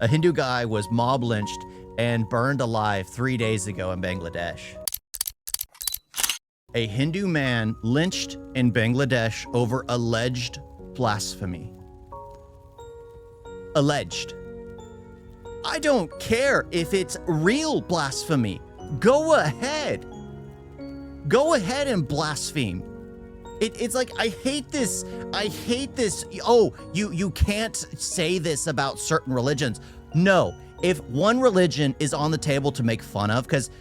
A Hindu guy was mob lynched and burned alive 3 days ago in Bangladesh. A Hindu man lynched in Bangladesh over alleged blasphemy. Alleged. I don't care if it's real blasphemy. Go ahead. Go ahead and blaspheme. It's like, I hate this. I hate this. Oh, you can't say this about certain religions. No, if one religion is on the table to make fun of, because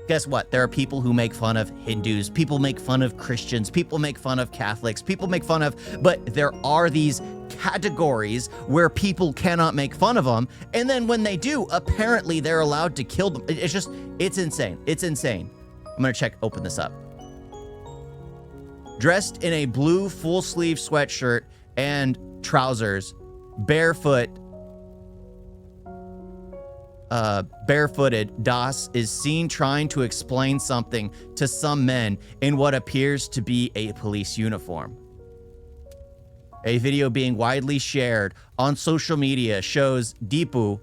guess what? There are people who make fun of Hindus, people make fun of Christians, people make fun of Catholics, people make fun of, but there are these categories where people cannot make fun of them. And then when they do, apparently they're allowed to kill them. It's just, it's insane. It's insane. I'm gonna open this up. Dressed in a blue full sleeve sweatshirt and trousers, barefooted, Das is seen trying to explain something to some men in what appears to be a police uniform. A video being widely shared on social media shows Deepu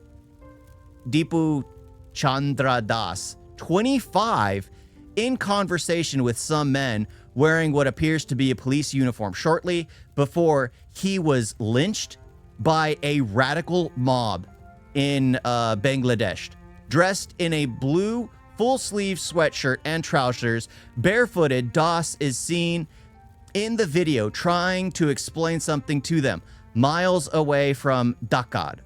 Chandra Das, 25, in conversation with some men wearing what appears to be a police uniform shortly before he was lynched by a radical mob in Bangladesh. Dressed in a blue full-sleeve sweatshirt and trousers, barefooted, Das is seen in the video trying to explain something to them, miles away from Dhaka,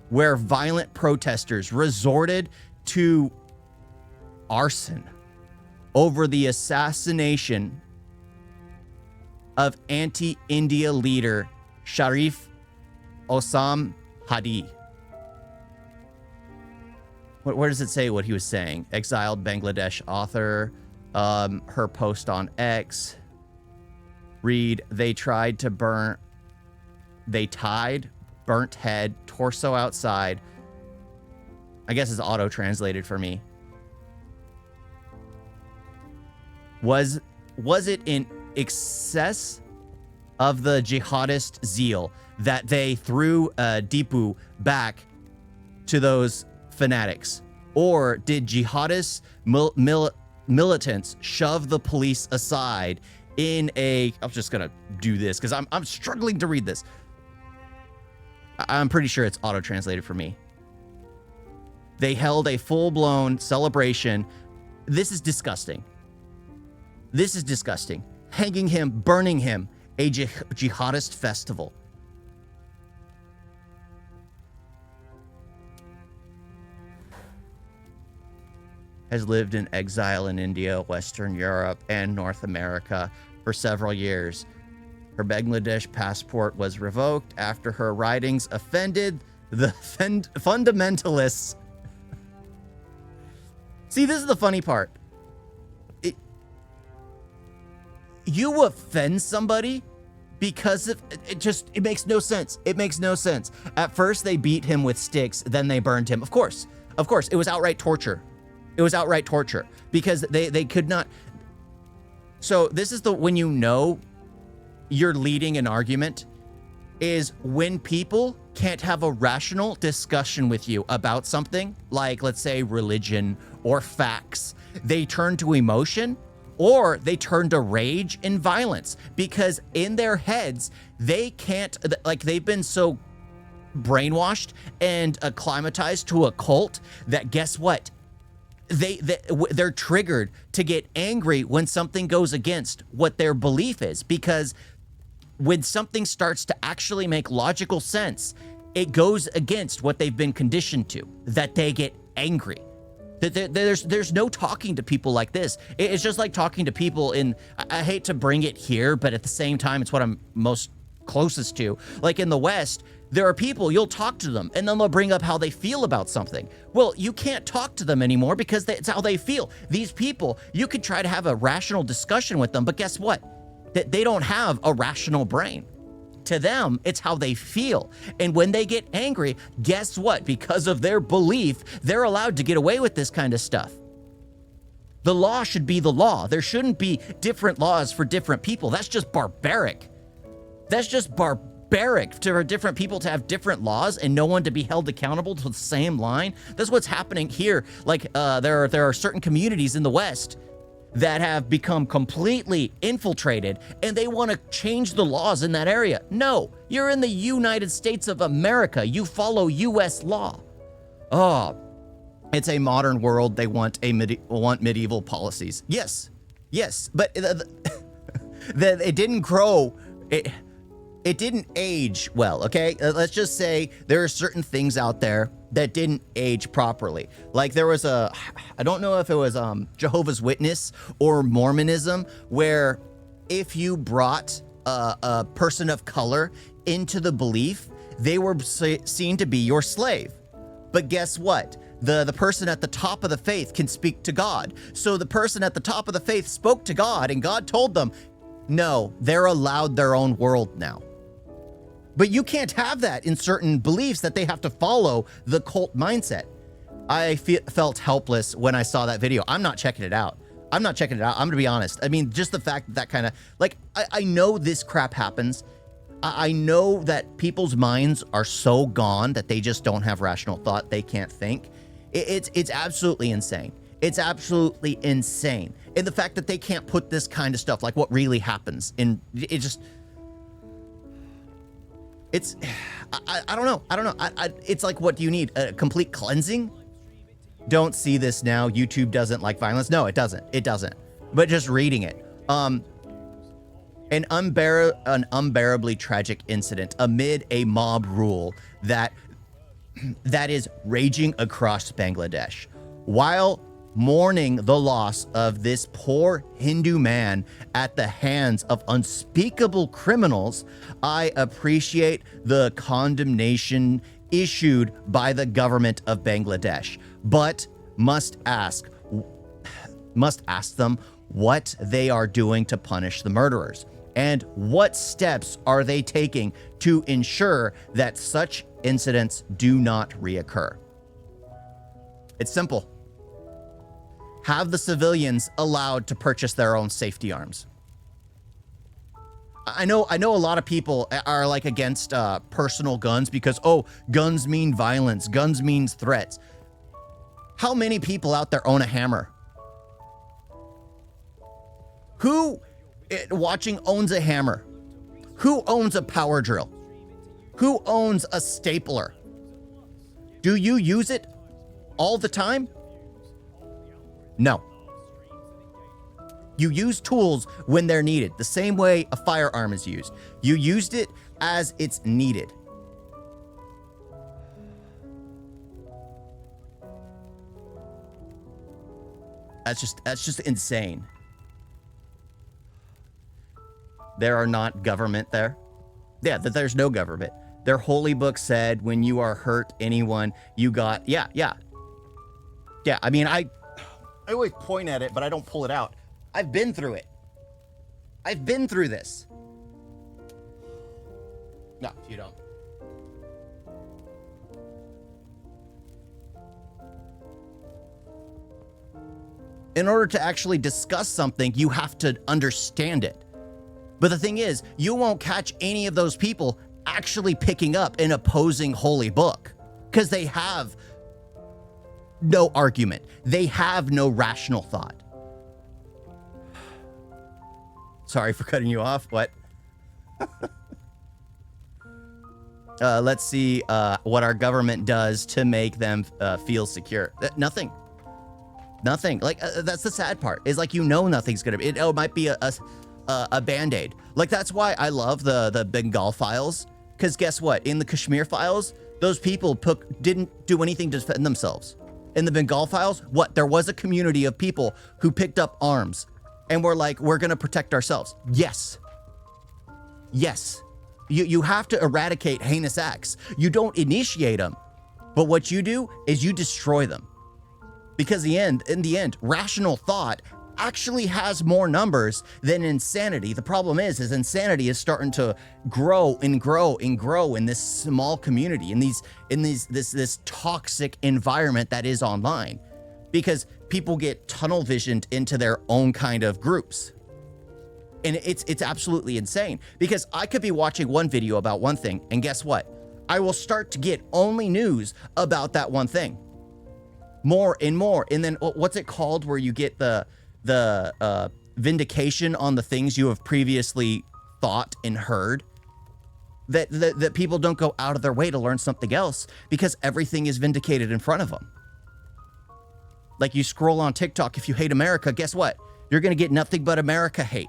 where violent protesters resorted to arson over the assassination of anti-India leader Sharif Osam Hadi. Where does it say what he was saying? Exiled Bangladesh author, her post on X. Read, they tied, burnt head, torso outside. I guess it's auto-translated for me. Was it in excess of the jihadist zeal that they threw Deepu back to those fanatics? Or did jihadist militants shove the police aside in a... I'm just gonna do this because I'm struggling to read this. I'm pretty sure it's auto-translated for me. They held a full-blown celebration. This is disgusting. This is disgusting. Hanging him, burning him, a jihadist festival. Has lived in exile in India, Western Europe, and North America for several years. Her Bangladesh passport was revoked after her writings offended the fundamentalists. See, this is the funny part. You offend somebody because it makes no sense. It makes no sense. At first, they beat him with sticks, then they burned him. Of course, it was outright torture. It was outright torture because they could not. So this is when you know you're leading an argument, is when people can't have a rational discussion with you about something like, let's say, religion or facts. They turn to emotion, or they turn to rage and violence, because in their heads, they can't, like, they've been so brainwashed and acclimatized to a cult that, guess what? They're triggered to get angry when something goes against what their belief is, because when something starts to actually make logical sense, it goes against what they've been conditioned to, that they get angry. There's no talking to people like this. It's just like talking to people in, I hate to bring it here, but at the same time, it's what I'm most closest to. Like in the West, there are people, you'll talk to them and then they'll bring up how they feel about something. Well, you can't talk to them anymore because it's how they feel. These people, you could try to have a rational discussion with them, but guess what? They don't have a rational brain. To them, it's how they feel. And when they get angry, guess what? Because of their belief, they're allowed to get away with this kind of stuff. The law should be the law. There shouldn't be different laws for different people. That's just barbaric. That's just barbaric for different people to have different laws and no one to be held accountable to the same line. That's what's happening here. Like there are certain communities in the West that have become completely infiltrated and they want to change the laws in that area. No, you're in the United States of America. You follow US law. Oh, it's a modern world. They want medieval policies. Yes, but it didn't grow. It didn't age well, okay? Let's just say there are certain things out there that didn't age properly. Like there was I don't know if it was Jehovah's Witness or Mormonism, where if you brought a person of color into the belief, they were seen to be your slave. But guess what? The person at the top of the faith can speak to God. So the person at the top of the faith spoke to God, and God told them, no, they're allowed their own world now. But you can't have that in certain beliefs that they have to follow the cult mindset. I felt helpless when I saw that video. I'm not checking it out. I'm going to be honest. I mean, just the fact that kind of, like, I know this crap happens. I know that people's minds are so gone that they just don't have rational thought. They can't think. It's absolutely insane. It's absolutely insane. And the fact that they can't put this kind of stuff, like what really happens, in it just... I don't know. It's like, what do you need? A complete cleansing? Don't see this now. YouTube doesn't like violence. No, it doesn't. But just reading it. An unbearably tragic incident amid a mob rule that is raging across Bangladesh. While mourning the loss of this poor Hindu man at the hands of unspeakable criminals, I appreciate the condemnation issued by the government of Bangladesh, but must ask them what they are doing to punish the murderers, and what steps are they taking to ensure that such incidents do not reoccur. It's simple. Have the civilians allowed to purchase their own safety arms. I know a lot of people are like against personal guns because, oh, guns mean violence, guns means threats. How many people out there own a hammer? Who watching owns a hammer? Who owns a power drill? Who owns a stapler? Do you use it all the time? No. You use tools when they're needed, the same way a firearm is used. You used it as it's needed. That's just insane. There are not government there. Yeah, that there's no government. Their holy book said when you are hurt anyone, you got, yeah. I mean, I always point at it, but I don't pull it out. I've been through it. I've been through this. No, you don't. In order to actually discuss something, you have to understand it. But the thing is, you won't catch any of those people actually picking up an opposing holy book because they have no argument. They have no rational thought. Sorry for cutting you off. What? Let's see what our government does to make them feel secure. Nothing. Like, that's the sad part. Is like, nothing's gonna be. It might be a band-aid. Like, that's why I love the Bengal files. Because guess what? In the Kashmir files, those people didn't do anything to defend themselves. In the Bengal files, there was a community of people who picked up arms and were like, we're going to protect ourselves. Yes. You have to eradicate heinous acts. You don't initiate them. But what you do is you destroy them. Because in the end, rational thought actually has more numbers than insanity. The problem is insanity is starting to grow and grow and grow in this small community, in this toxic environment that is online, because people get tunnel visioned into their own kind of groups. And it's absolutely insane, because I could be watching one video about one thing, and guess what? I will start to get only news about that one thing. More and more. And then what's it called where you get the vindication on the things you have previously thought and heard? That people don't go out of their way to learn something else because everything is vindicated in front of them. Like, you scroll on TikTok, if you hate America, guess what? You're going to get nothing but America hate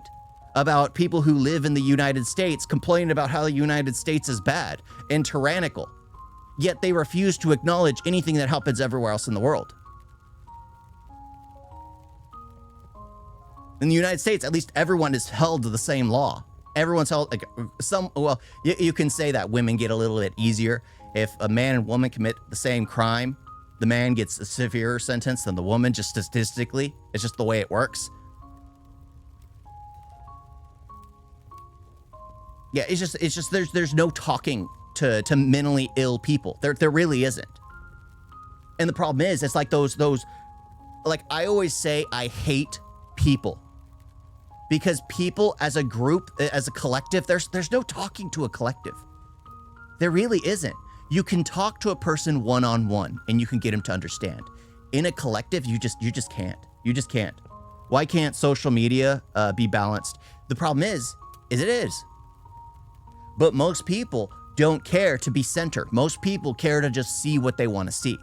about people who live in the United States complaining about how the United States is bad and tyrannical. Yet they refuse to acknowledge anything that happens everywhere else in the world. In the United States, at least everyone is held to the same law. Everyone's held, like, well, you can say that women get a little bit easier. If a man and woman commit the same crime, the man gets a severer sentence than the woman, just statistically. It's just the way it works. Yeah, it's just there's no talking to mentally ill people. There really isn't. And the problem is, it's like those, like, I always say I hate people. Because people as a group, as a collective, there's no talking to a collective. There really isn't. You can talk to a person one-on-one and you can get them to understand. In a collective, you just can't. You just can't. Why can't social media be balanced? The problem is it is. But most people don't care to be centered. Most people care to just see what they want to see.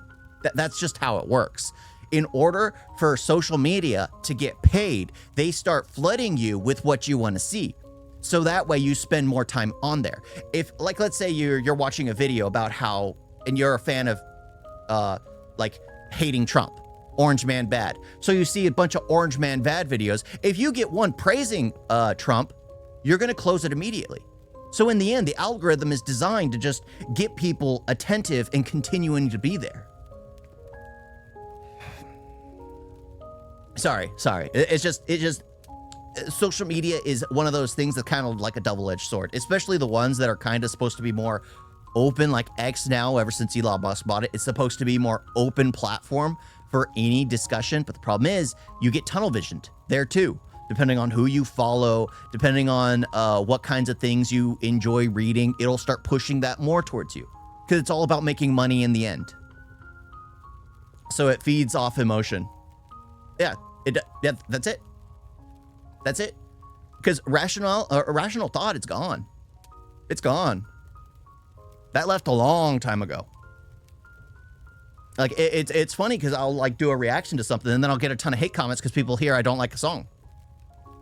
That's just how it works. In order for social media to get paid, they start flooding you with what you want to see. So that way you spend more time on there. If, like, let's say you're watching a video about how, and you're a fan of, like, hating Trump, Orange Man Bad. So you see a bunch of Orange Man Bad videos. If you get one praising Trump, you're going to close it immediately. So in the end, the algorithm is designed to just get people attentive and continuing to be there. Sorry. It's just social media is one of those things that's kind of like a double-edged sword, especially the ones that are kind of supposed to be more open, like X now, ever since Elon Musk bought it. It's supposed to be more open platform for any discussion. But the problem is you get tunnel visioned there too, depending on who you follow, depending on what kinds of things you enjoy reading. It'll start pushing that more towards you because it's all about making money in the end. So it feeds off emotion. Yeah, that's it. That's it. Because rational thought, it's gone. It's gone. That left a long time ago. Like, it's funny because I'll, like, do a reaction to something and then I'll get a ton of hate comments because people hear I don't like a song.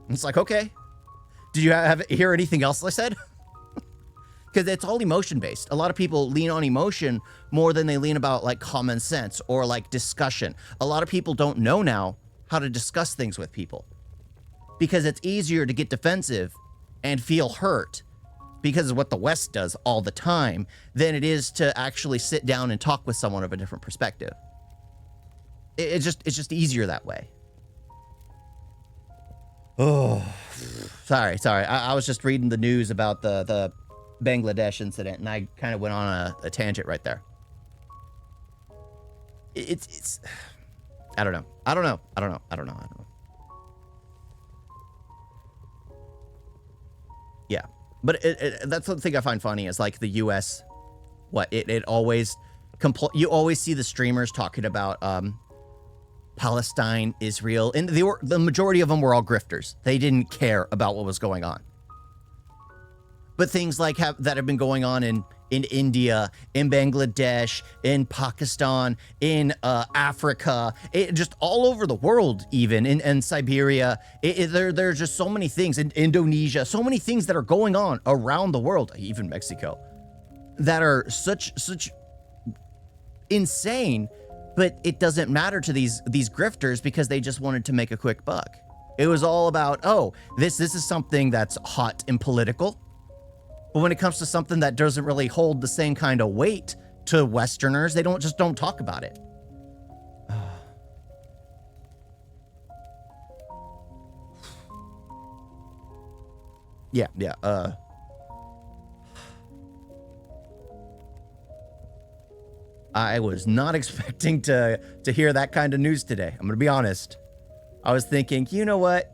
And it's like, okay. Did you hear anything else I said? Because it's all emotion based. A lot of people lean on emotion more than they lean about, like, common sense or, like, discussion. A lot of people don't know now how to discuss things with people because it's easier to get defensive and feel hurt because of what the West does all the time than it is to actually sit down and talk with someone of a different perspective. It's just easier that way. Oh, sorry. I was just reading the news about the Bangladesh incident and I kind of went on a tangent right there. It's I don't know. Yeah, but that's the thing I find funny is, like, the U.S. It always you always see the streamers talking about Palestine, Israel, and the majority of them were all grifters. They didn't care about what was going on. But things like that have been going on in India, in Bangladesh, in Pakistan, in Africa, just all over the world, even in Siberia. There's just so many things in Indonesia, so many things that are going on around the world, even Mexico, that are such insane. But it doesn't matter to these grifters because they just wanted to make a quick buck. It was all about, oh, this is something that's hot and political. But when it comes to something that doesn't really hold the same kind of weight to Westerners, they don't talk about it. Yeah. I was not expecting to hear that kind of news today. I'm gonna be honest. I was thinking, you know what?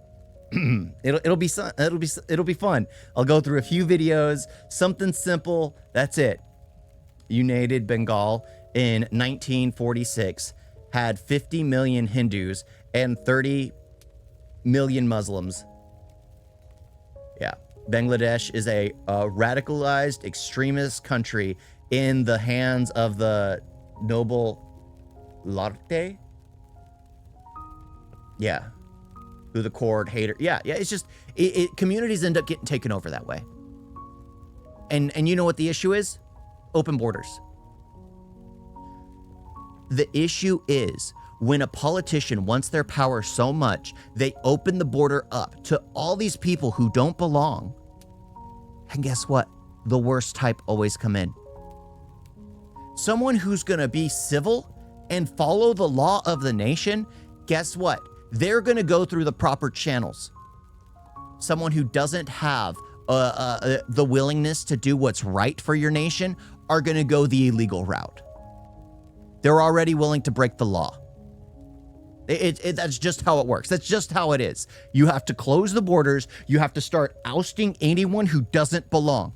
It'll be fun. I'll go through a few videos, something simple. That's it. United Bengal in 1946 had 50 million Hindus and 30 million Muslims. Yeah. Bangladesh is a radicalized extremist country in the hands of the noble Larte. Yeah. Who the cord hater. Yeah. It's just, communities end up getting taken over that way. And you know what the issue is? Open borders. The issue is when a politician wants their power so much, they open the border up to all these people who don't belong. And guess what? The worst type always come in. Someone who's going to be civil and follow the law of the nation, guess what? They're going to go through the proper channels. Someone who doesn't have the willingness to do what's right for your nation are going to go the illegal route. They're already willing to break the law. That's just how it works. That's just how it is. You have to close the borders. You have to start ousting anyone who doesn't belong.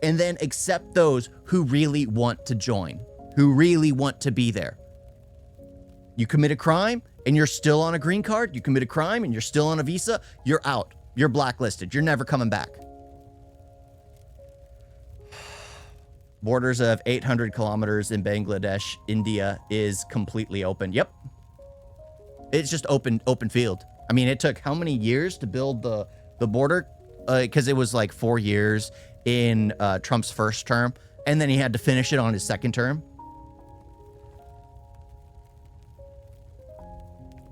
And then accept those who really want to join, who really want to be there. You commit a crime and you're still on a green card. You commit a crime and you're still on a visa. You're out. You're blacklisted. You're never coming back. Borders of 800 kilometers in Bangladesh, India is completely open. Yep. It's just open field. I mean, it took how many years to build the border? Because it was like 4 years in Trump's first term, and then he had to finish it on his second term.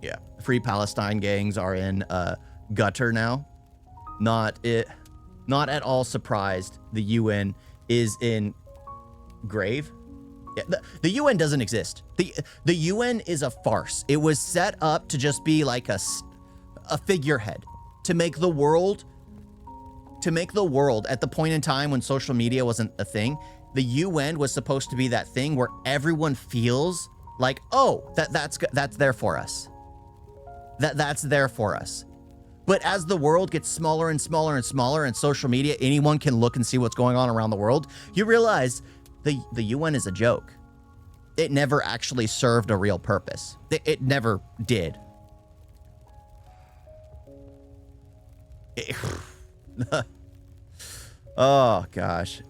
Yeah. Free Palestine gangs are in gutter now. Not at all surprised the UN is in grave. Yeah, the UN doesn't exist. The UN is a farce. It was set up to just be like a figurehead to make the world at the point in time when social media wasn't a thing. The UN was supposed to be that thing where everyone feels like, oh, that's there for us. That's there for us. But as the world gets smaller and smaller and smaller, and social media, anyone can look and see what's going on around the world, you realize the UN is a joke. It never actually served a real purpose. It never did. Oh gosh,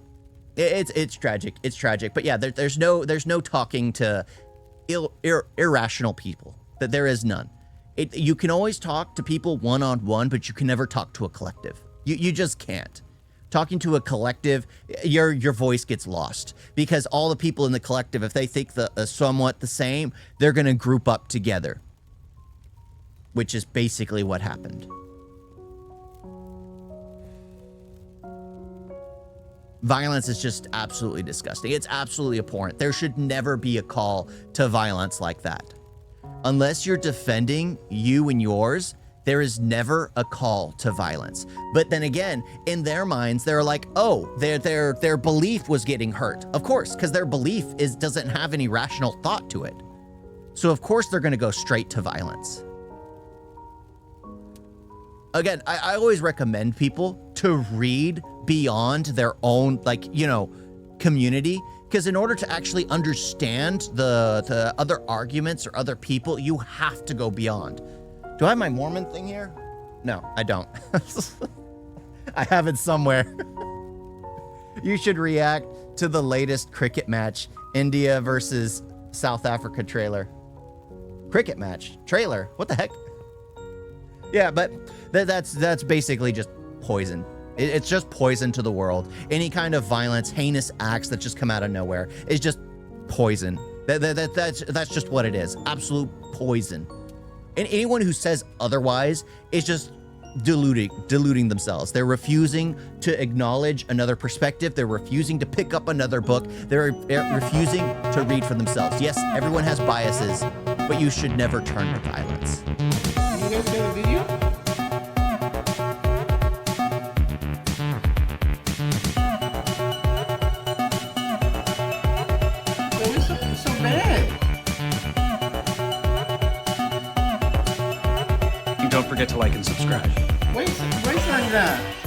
it's tragic. It's tragic. But yeah, there's no talking to irrational people. That there is none. You can always talk to people one-on-one, but you can never talk to a collective. You just can't. Talking to a collective, your voice gets lost because all the people in the collective, if they think somewhat the same, they're going to group up together, which is basically what happened. Violence is just absolutely disgusting. It's absolutely abhorrent. There should never be a call to violence like that. Unless you're defending you and yours, there is never a call to violence. But then again, in their minds, they're like, oh, their belief was getting hurt. Of course, because their belief doesn't have any rational thought to it. So of course they're gonna go straight to violence. Again, I always recommend people to read beyond their own, community. Because in order to actually understand the other arguments or other people, you have to go beyond. Do I have my Mormon thing here? No, I don't. I have it somewhere. You should react to the latest cricket match, India versus South Africa trailer. Cricket match? Trailer? What the heck? Yeah, but that's basically just poison. It's just poison to the world. Any kind of violence, heinous acts that just come out of nowhere is just poison. That's just what it is. Absolute poison. And anyone who says otherwise is just deluding themselves. They're refusing to acknowledge another perspective. They're refusing to pick up another book. They're refusing to read for themselves. Yes, everyone has biases, but you should never turn to violence. You guys see the video? So bad. forget to like and subscribe. Wait, wait, Sandra.